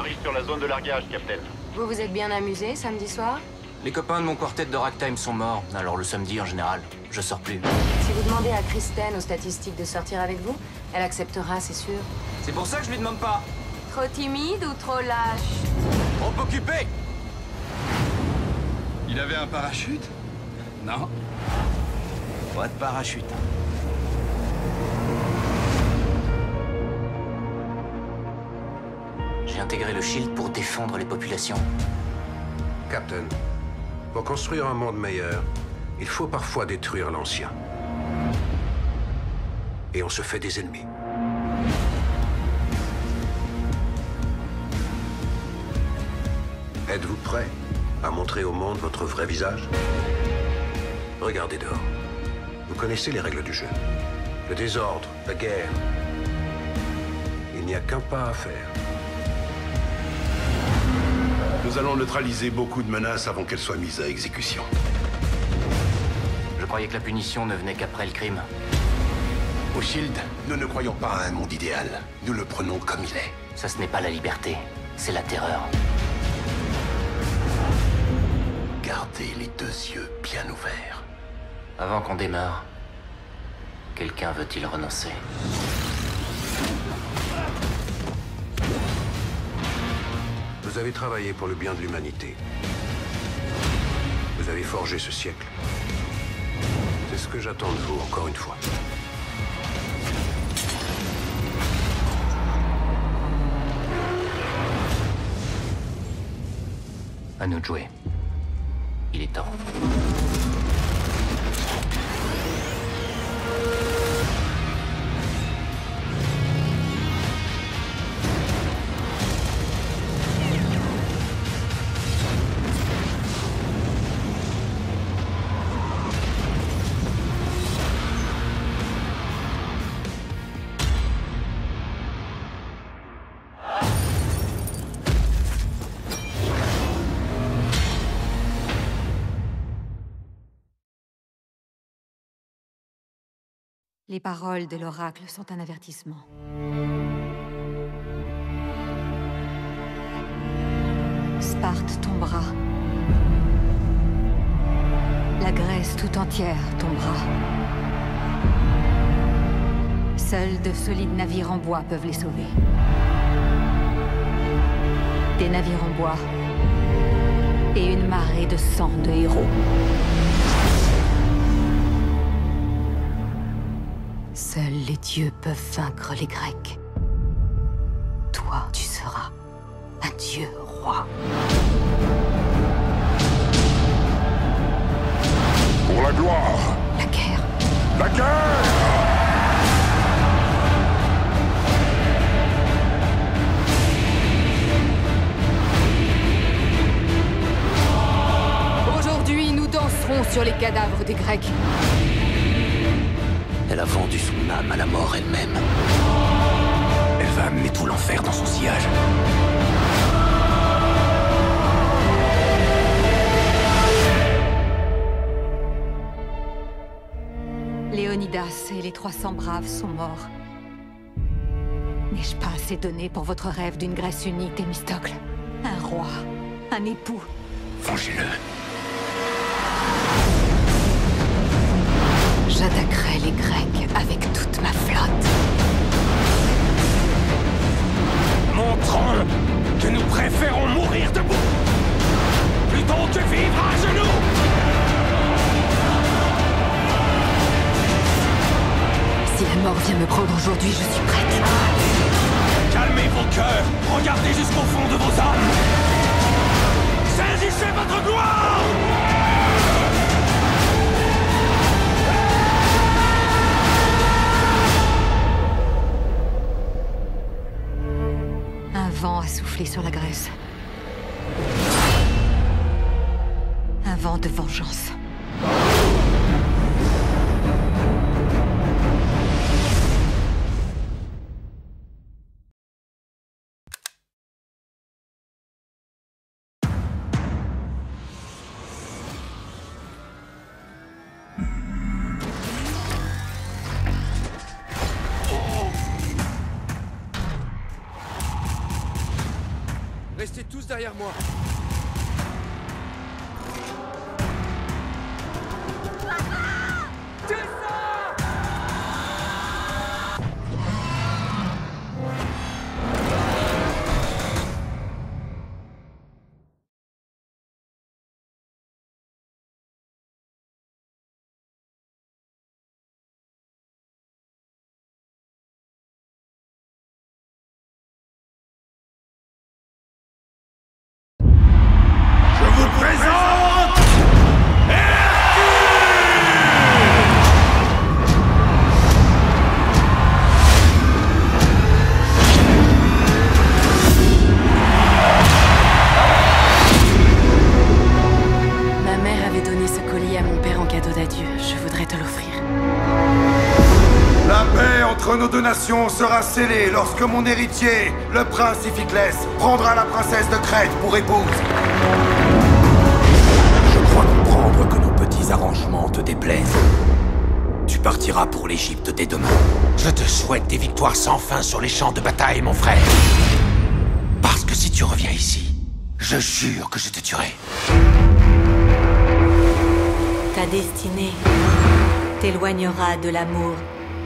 arrive sur la zone de largage, Captain. Vous vous êtes bien amusé samedi soir? Les copains de mon quartet de ragtime sont morts, alors le samedi en général, je sors plus. Si vous demandez à Kristen aux statistiques de sortir avec vous, elle acceptera, c'est sûr. C'est pour ça que je lui demande pas. Trop timide ou trop lâche? Trop occupé. Il avait un parachute? Non. Pas de parachute. J'ai intégré le Shield pour défendre les populations. Captain, pour construire un monde meilleur, il faut parfois détruire l'ancien. Et on se fait des ennemis. Êtes-vous prêt à montrer au monde votre vrai visage? Regardez dehors. Vous connaissez les règles du jeu. Le désordre, la guerre. Il n'y a qu'un pas à faire. Nous allons neutraliser beaucoup de menaces avant qu'elles soient mises à exécution. Je croyais que la punition ne venait qu'après le crime. Au Shield, nous ne croyons pas à un monde idéal. Nous le prenons comme il est. Ça, ce n'est pas la liberté, c'est la terreur. Gardez les deux yeux bien ouverts. Avant qu'on démarre, quelqu'un veut-il renoncer? Vous avez travaillé pour le bien de l'humanité. Vous avez forgé ce siècle. C'est ce que j'attends de vous, encore une fois. À nous de jouer. Il est temps. Les paroles de l'oracle sont un avertissement. Sparte tombera. La Grèce tout entière tombera. Seuls de solides navires en bois peuvent les sauver. Des navires en bois et une marée de sang de héros. Seuls les dieux peuvent vaincre les Grecs. Toi, tu seras un dieu roi. Pour la gloire! La guerre. La guerre! Aujourd'hui, nous danserons sur les cadavres des Grecs. Elle a vendu son âme à la mort elle-même. Elle va amener tout l'enfer dans son sillage. Léonidas et les 300 braves sont morts. N'ai-je pas assez donné pour votre rêve d'une Grèce unie, Thémistocle? Un roi, un époux. Vengez-le. J'attaquerai les Grecs avec toute ma flotte. Montrons que nous préférons mourir debout plutôt que vivre à genoux. Si la mort vient me prendre aujourd'hui, je suis prête. Calmez vos cœurs, regardez jusqu'au fond de vos âmes. Saisissez votre gloire! Un vent a soufflé sur la Grèce. Un vent de vengeance. Restez tous derrière moi. Nos deux nations sera scellée lorsque mon héritier, le prince Iphiclès, prendra la princesse de Crète pour épouse. Je crois comprendre que nos petits arrangements te déplaisent. Tu partiras pour l'Égypte dès demain. Je te souhaite des victoires sans fin sur les champs de bataille, mon frère. Parce que si tu reviens ici, je jure que je te tuerai. Ta destinée t'éloignera de l'amour.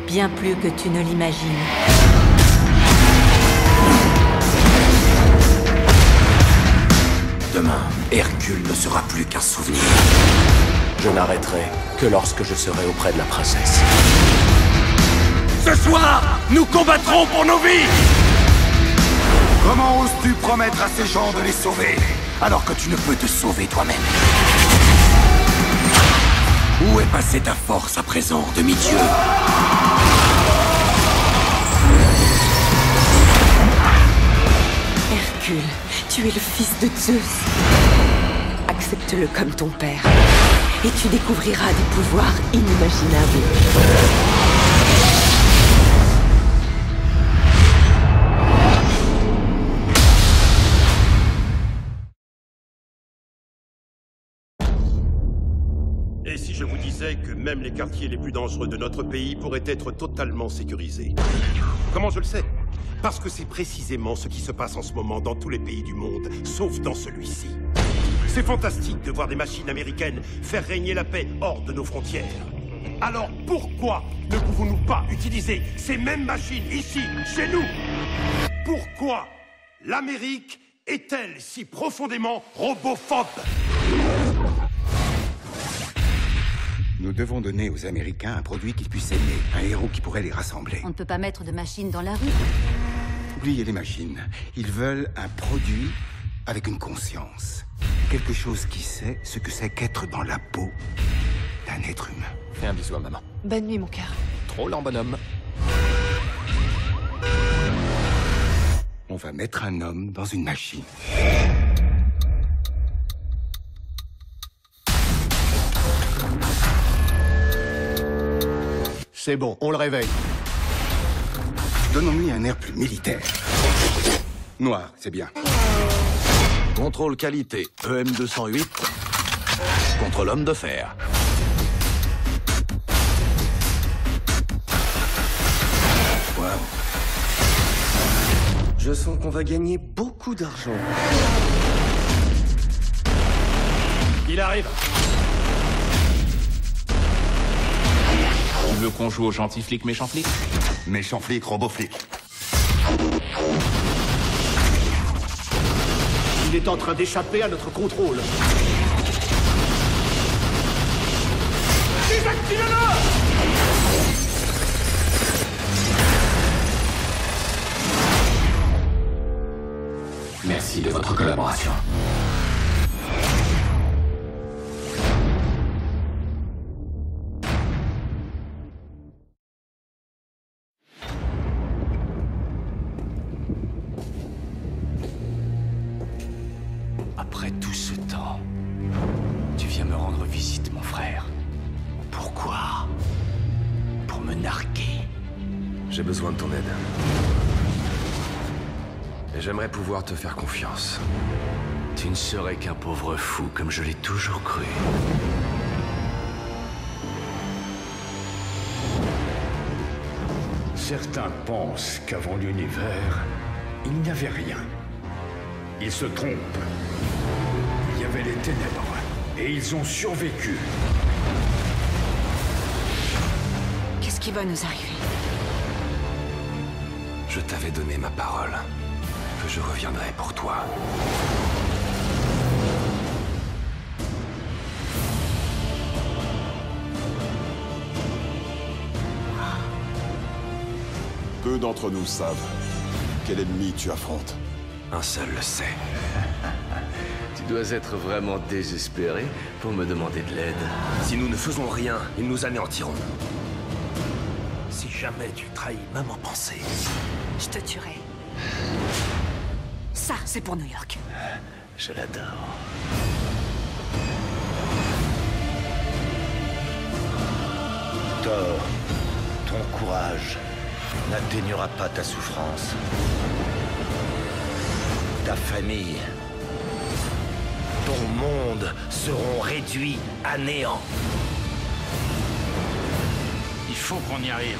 Bien plus que tu ne l'imagines. Demain, Hercule ne sera plus qu'un souvenir. Je n'arrêterai que lorsque je serai auprès de la princesse. Ce soir, nous combattrons pour nos vies! Comment oses-tu promettre à ces gens de les sauver, Alors que tu ne peux te sauver toi-même. Où est passée ta force à présent, demi-dieu? Hercule, tu es le fils de Zeus. Accepte-le comme ton père, et tu découvriras des pouvoirs inimaginables. Et si je vous disais que même les quartiers les plus dangereux de notre pays pourraient être totalement sécurisés? Comment je le sais? Parce que c'est précisément ce qui se passe en ce moment dans tous les pays du monde, sauf dans celui-ci. C'est fantastique de voir des machines américaines faire régner la paix hors de nos frontières. Alors pourquoi ne pouvons-nous pas utiliser ces mêmes machines ici, chez nous? Pourquoi l'Amérique est-elle si profondément robophobe? Nous devons donner aux Américains un produit qu'ils puissent aimer, un héros qui pourrait les rassembler. On ne peut pas mettre de machines dans la rue. Oubliez les machines. Ils veulent un produit avec une conscience. Quelque chose qui sait ce que c'est qu'être dans la peau d'un être humain. Fais un bisou à maman. Bonne nuit, mon cœur. Trop lent, bonhomme. On va mettre un homme dans une machine. C'est bon, on le réveille. Donnons-lui un air plus militaire. Noir, c'est bien. Contrôle qualité EM208 contre l'homme de fer. Waouh. Je sens qu'on va gagner beaucoup d'argent. Il arrive. Tu veux qu'on joue au gentil flic, méchant flic? Méchant flic, robot flic. Il est en train d'échapper à notre contrôle. Désactivez-le! Merci de votre collaboration. Après tout ce temps, tu viens me rendre visite, mon frère. Pourquoi? Pour me narguer. J'ai besoin de ton aide. Et j'aimerais pouvoir te faire confiance. Tu ne serais qu'un pauvre fou, comme je l'ai toujours cru. Certains pensent qu'avant l'univers, il n'y avait rien. Ils se trompent. Il y avait les ténèbres, et ils ont survécu. Qu'est-ce qui va nous arriver? Je t'avais donné ma parole, que je reviendrai pour toi. Peu d'entre nous savent quel ennemi tu affrontes. Un seul le sait. Tu dois être vraiment désespéré pour me demander de l'aide. Si nous ne faisons rien, ils nous anéantiront. Si jamais tu trahis même en pensée... Je te tuerai. Ça, c'est pour New York. Je l'adore. Thor, ton courage n'atténuera pas ta souffrance. Ta famille, ton monde seront réduits à néant. Il faut qu'on y arrive.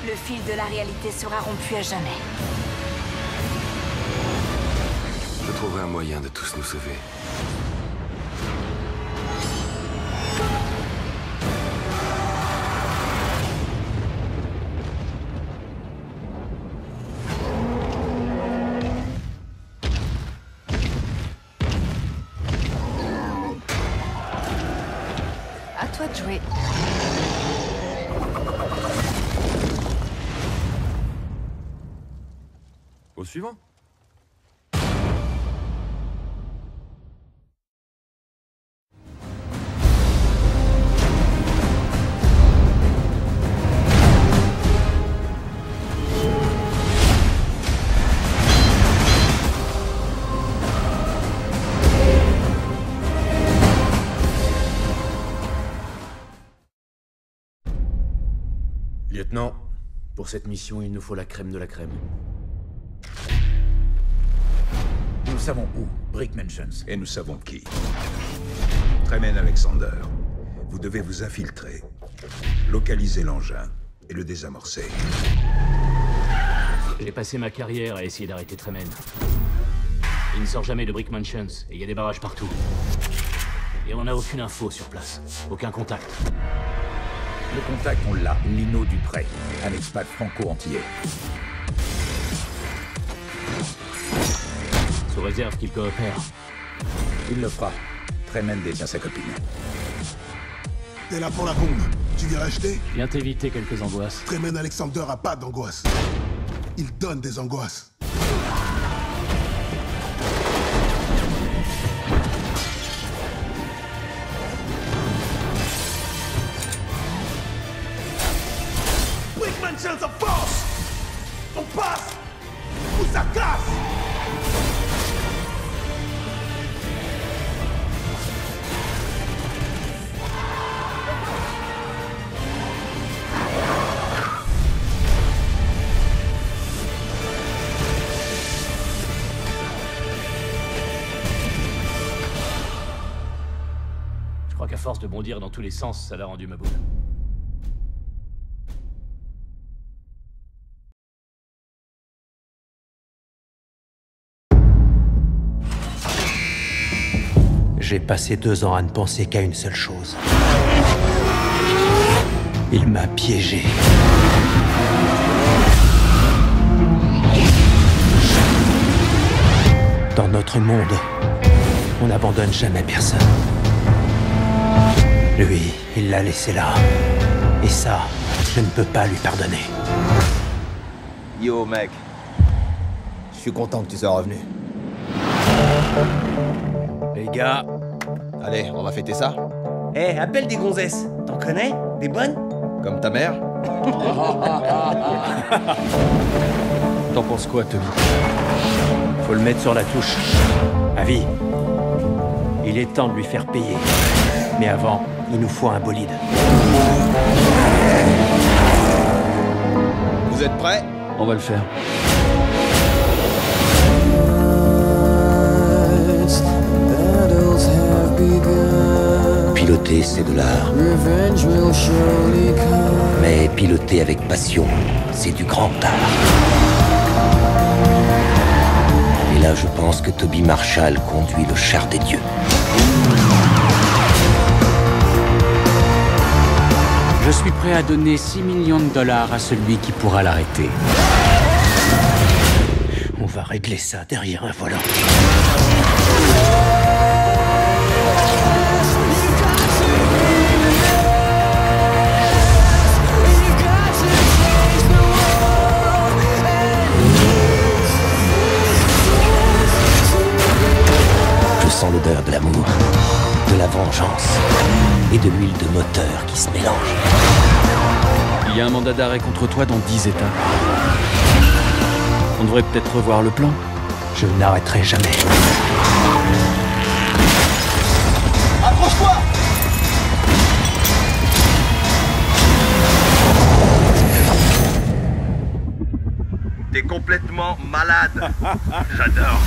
Le fil de la réalité sera rompu à jamais. Je trouverai un moyen de tous nous sauver. À toi de jouer. Au suivant. Lieutenant, pour cette mission, il nous faut la crème de la crème. Nous savons où, Brick Mansions. Et nous savons qui. Tremayne Alexander, vous devez vous infiltrer, localiser l'engin et le désamorcer. J'ai passé ma carrière à essayer d'arrêter Tremayne. Il ne sort jamais de Brick Mansions, et il y a des barrages partout. Et on n'a aucune info sur place, aucun contact. Le contact, on l'a, Lino Dupré, un expat franco-antillais. Sous réserve qu'il coopère. Il le fera. Tremayne détient sa copine. T'es là pour la bombe. Tu viens l'acheter? Viens t'éviter quelques angoisses. Tremayne Alexander a pas d'angoisse. Il donne des angoisses. Brick Mansions of force! On passe ou ça casse! Je crois qu'à force de bondir dans tous les sens, ça l'a rendu ma boule. J'ai passé 2 ans à ne penser qu'à une seule chose. Il m'a piégé. Dans notre monde, on n'abandonne jamais personne. Lui, il l'a laissé là. Et ça, je ne peux pas lui pardonner. Yo mec, je suis content que tu sois revenu. Les gars, allez, on va fêter ça. Eh, appelle des gonzesses. T'en connais? Des bonnes? Comme ta mère. T'en penses quoi, Tommy? Faut le mettre sur la touche. Avi, il est temps de lui faire payer. Mais avant, il nous faut un bolide. Vous êtes prêts? On va le faire. Piloter, c'est de l'art. Mais piloter avec passion, c'est du grand art. Et là, je pense que Toby Marshall conduit le char des dieux. Je suis prêt à donner 6 millions de dollars à celui qui pourra l'arrêter. On va régler ça derrière un volant. Je sens l'odeur de l'amour, de la vengeance et de l'huile de moteur qui se mélange. Il y a un mandat d'arrêt contre toi dans 10 États. On devrait peut-être revoir le plan. Je n'arrêterai jamais. Accroche-toi! T'es complètement malade. J'adore.